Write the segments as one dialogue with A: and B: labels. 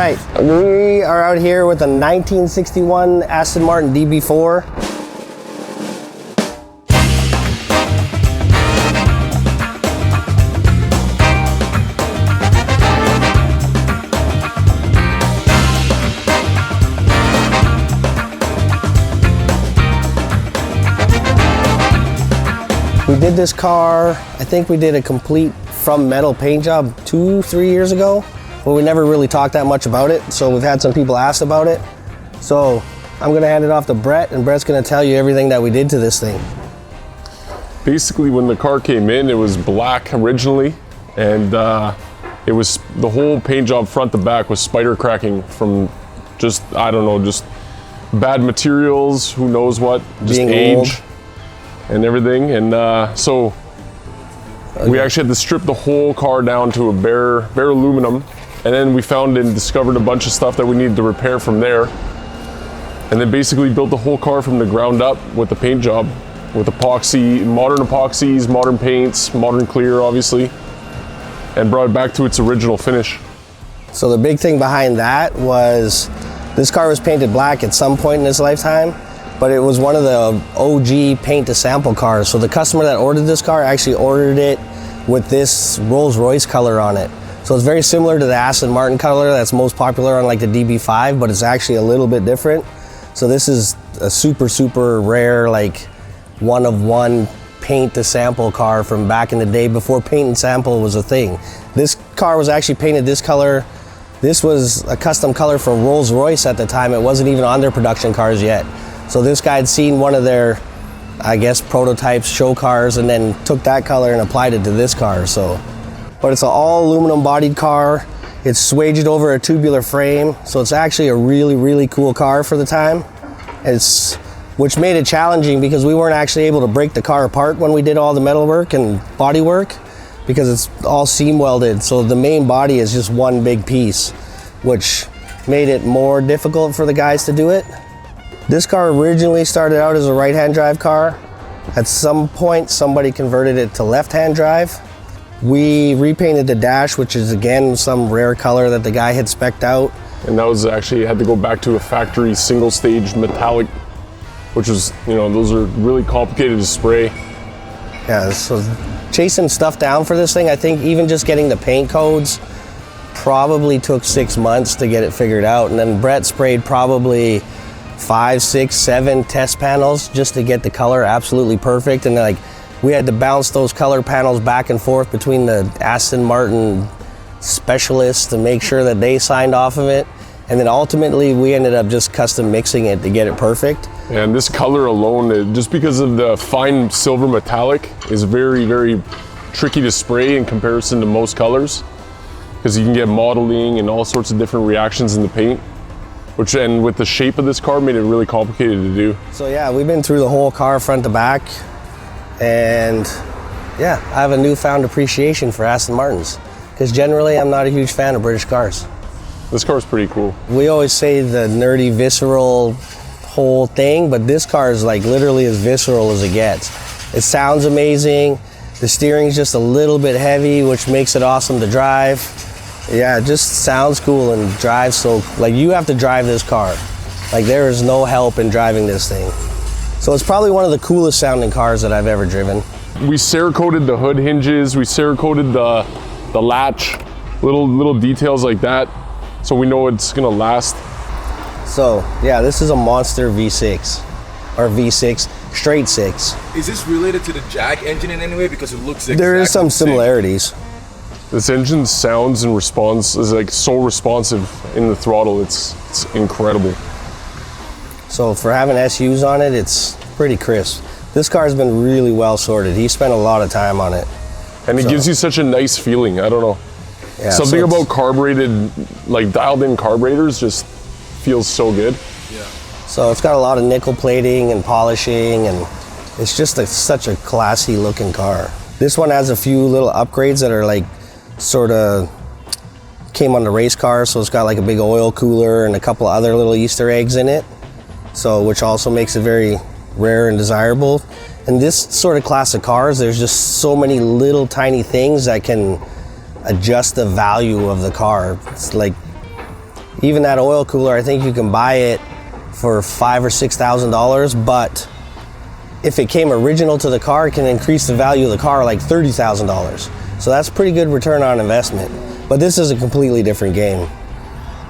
A: right, we are out here with a 1961 Aston Martin DB4. We did this car, I think we did a complete from metal paint job 2-3 years ago, but we never really talked that much about it, so we've had some people ask about it. So I'm gonna hand it off to Brett, and Brett's gonna tell you everything that we did to this thing.
B: Basically, when the car came in, it was black originally, and it was the whole paint job front to back was spider cracking from just, I don't know, just bad materials, who knows what, just
A: being
B: age
A: old
B: and everything. And so we actually had to strip the whole car down to a bare aluminum, and then we found and discovered a bunch of stuff that we needed to repair from there, and then basically built the whole car from the ground up with the paint job, with epoxy, modern epoxies, modern paints, modern clear obviously, and brought it back to its original finish.
A: So the big thing behind that was this car was painted black at some point in its lifetime, but it was one of the OG paint to sample cars. So the customer that ordered this car actually ordered it with this Rolls-Royce color on it. So it's very similar to the Aston Martin color that's most popular on like the DB5, but it's actually a little bit different. So this is a super rare, like one of one paint to sample car from back in the day before paint and sample was a thing. This car was actually painted this color. This was a custom color for Rolls-Royce at the time. It wasn't even on their production cars yet. So this guy had seen one of their, I guess, prototypes, show cars, and then took that color and applied it to this car. So, but it's an all aluminum bodied car. It's swaged over a tubular frame. So it's actually a really cool car for the time. Which made it challenging because we weren't actually able to break the car apart when we did all the metal work and body work, because it's all seam welded. So the main body is just one big piece, which made it more difficult for the guys to do it. This car originally started out as a right-hand drive car. At some point, somebody converted it to left-hand drive. We repainted the dash, which is again some rare color that the guy had spec'd out.
B: And that was actually, had to go back to a factory single-stage metallic, which was, you know, those are really complicated to spray.
A: Yeah, so chasing stuff down for this thing, I think even just getting the paint codes probably took 6 months to get it figured out. And then Brett sprayed probably 5, 6, 7 test panels just to get the color absolutely perfect. And like, we had to bounce those color panels back and forth between the Aston Martin specialists to make sure that they signed off of it. And then ultimately we ended up just custom mixing it to get it perfect.
B: And this color alone, just because of the fine silver metallic, is very tricky to spray in comparison to most colors, because you can get mottling and all sorts of different reactions in the paint, which, and with the shape of this car, made it really complicated to do.
A: So yeah, we've been through the whole car front to back, and yeah, I have a newfound appreciation for Aston Martins, because generally I'm not a huge fan of British cars.
B: This car's pretty cool.
A: We always say the nerdy, visceral whole thing, but this car is like literally as visceral as it gets. It sounds amazing. The steering's just a little bit heavy, which makes it awesome to drive. Yeah, it just sounds cool and drives so, like, you have to drive this car. Like, there is no help in driving this thing. So it's probably one of the coolest sounding cars that I've ever driven.
B: We Cerakoted the hood hinges, we Cerakoted the latch, little details like that, so we know it's gonna last.
A: So yeah, this is a monster V6, or V6, straight 6.
C: Is this related to the Jag engine in any way? Because it looks exactly
A: There is some similarities.
B: This engine sounds and responds, is like so responsive in the throttle, it's incredible.
A: So for having SUs on it, it's pretty crisp. This car's been really well sorted. He spent a lot of time on it.
B: And it gives you such a nice feeling, I don't know.
A: Yeah,
B: something about carbureted, like dialed in carburetors just feels so good.
C: Yeah.
A: So it's got a lot of nickel plating and polishing, and it's just such a classy looking car. This one has a few little upgrades that are like sort of came on the race car. So it's got like a big oil cooler and a couple of other little Easter eggs in it. So, which also makes it very rare and desirable. In this sort of class of cars, there's just so many little tiny things that can adjust the value of the car. It's like, Even that oil cooler, I think you can buy it for $5,000 or $6,000, but if it came original to the car, it can increase the value of the car like $30,000. So that's pretty good return on investment. But this is a completely different game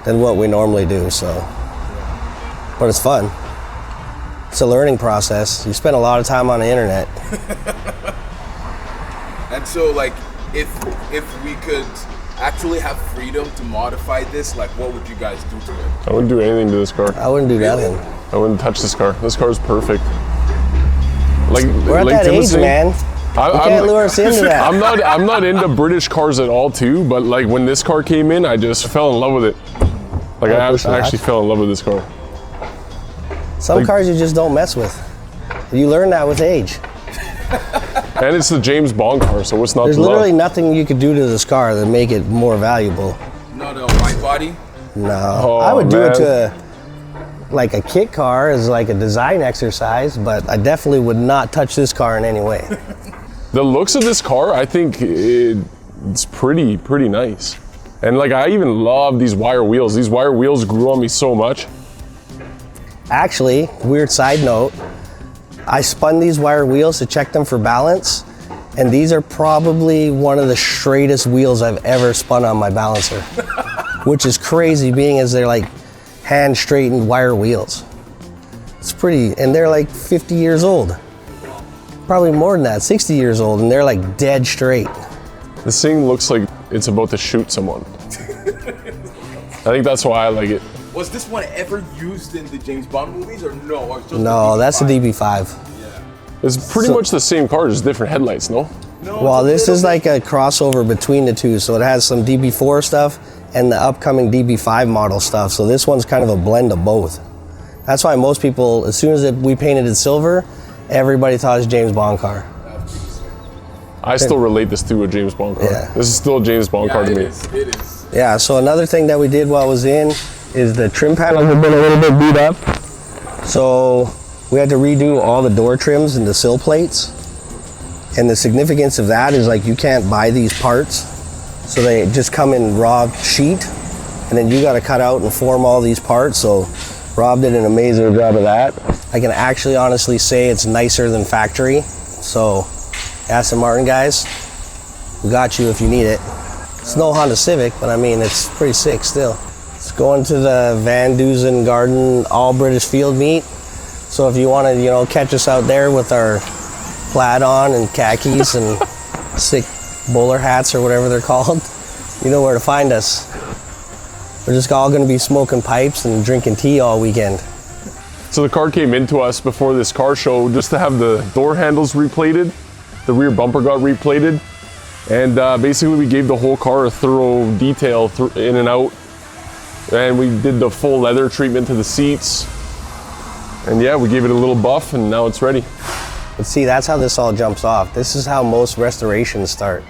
A: than what we normally do, so. But it's fun. It's a learning process. You spend a lot of time on the internet.
C: And so, like, if we could actually have freedom to modify this, like, what would you guys do to it?
B: I wouldn't do anything to this car.
A: I wouldn't do nothing.
B: I wouldn't touch this car. This car is perfect. Like,
A: we're at that age, man. You can't lure us into that.
B: I'm not into British cars at all, too. But like when this car came in, I just fell in love with it. Like I actually fell in love with this car.
A: Some cars you just don't mess with. You learn that with age.
B: And it's the James Bond car, so what's not
A: There's
B: to love?
A: literally nothing you could do to this car that make it more valuable.
C: Not a wide body?
A: No.
B: Oh,
A: I would do it
B: man.
A: to like a kit car as like a design exercise, but I definitely would not touch this car in any way.
B: The looks of this car, I think it's pretty nice. And like I even love these wire wheels. These wire wheels grew on me so much.
A: Actually, weird side note, I spun these wire wheels to check them for balance, and these are probably one of the straightest wheels I've ever spun on my balancer. Which is crazy, being as they're like hand straightened wire wheels. It's pretty, and they're like 50 years old. Probably more than that, 60 years old, and they're like dead straight.
B: This thing looks like it's about to shoot someone. I think that's why I like it.
C: Was this one ever used in the James Bond movies, or no? Or just
A: No, that's a DB5.
C: Yeah.
B: It's pretty much the same car, just different headlights, no?
C: No,
A: Well,
C: it's
A: this is like a crossover between the two, so it has some DB4 stuff and the upcoming DB5 model stuff, so this one's kind of a blend of both. That's why most people, as soon as we painted it silver, everybody thought it was a James Bond car.
B: I still relate this to a James Bond car.
A: Yeah.
B: This is still a James Bond car to me.
C: It is.
A: Yeah, so another thing that we did while I was in is the trim panels have been a little bit beat up. So we had to redo all the door trims and the sill plates. And the significance of that is like you can't buy these parts. So they just come in raw sheet, and then you got to cut out and form all these parts. So Rob did an amazing job of that. I can actually honestly say it's nicer than factory. So Aston Martin guys, we got you if you need it. It's no Honda Civic, but I mean, it's pretty sick still. It's going to the Van Dusen Garden All British Field Meet. So if you want to, catch us out there with our plaid on and khakis and sick bowler hats or whatever they're called, you know where to find us. We're just all going to be smoking pipes and drinking tea all weekend.
B: So the car came into us before this car show just to have the door handles replated. The rear bumper got replated. And basically we gave the whole car a thorough detail in and out. And we did the full leather treatment to the seats. And yeah, we gave it a little buff and now it's ready.
A: But see, that's how this all jumps off. This is how most restorations start.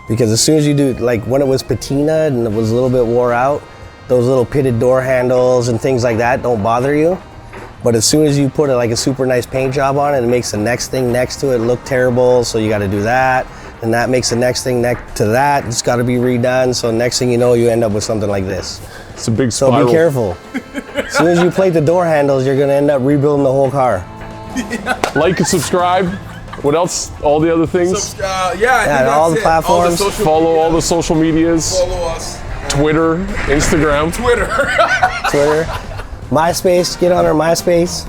A: Because as soon as you do, like when it was patinaed and it was a little bit wore out, those little pitted door handles and things like that don't bother you. But as soon as you put like a super nice paint job on it, it makes the next thing next to it look terrible. So you got to do that. And that makes the next thing next to that. It's got to be redone. So next thing you know, you end up with something like this.
B: It's a big
A: So
B: spiral.
A: be careful. As soon as you plate the door handles, you're going to end up rebuilding the whole car.
B: Like and subscribe. What else? All the other things?
C: I think
A: all
C: that's
A: the
C: it.
A: platforms.
C: All the social
B: Follow
C: media.
B: all the social medias.
C: Follow us.
B: Twitter, Instagram.
C: Twitter.
A: MySpace, get on our MySpace.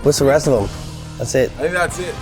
A: What's the rest of them? That's it.
C: I think that's it.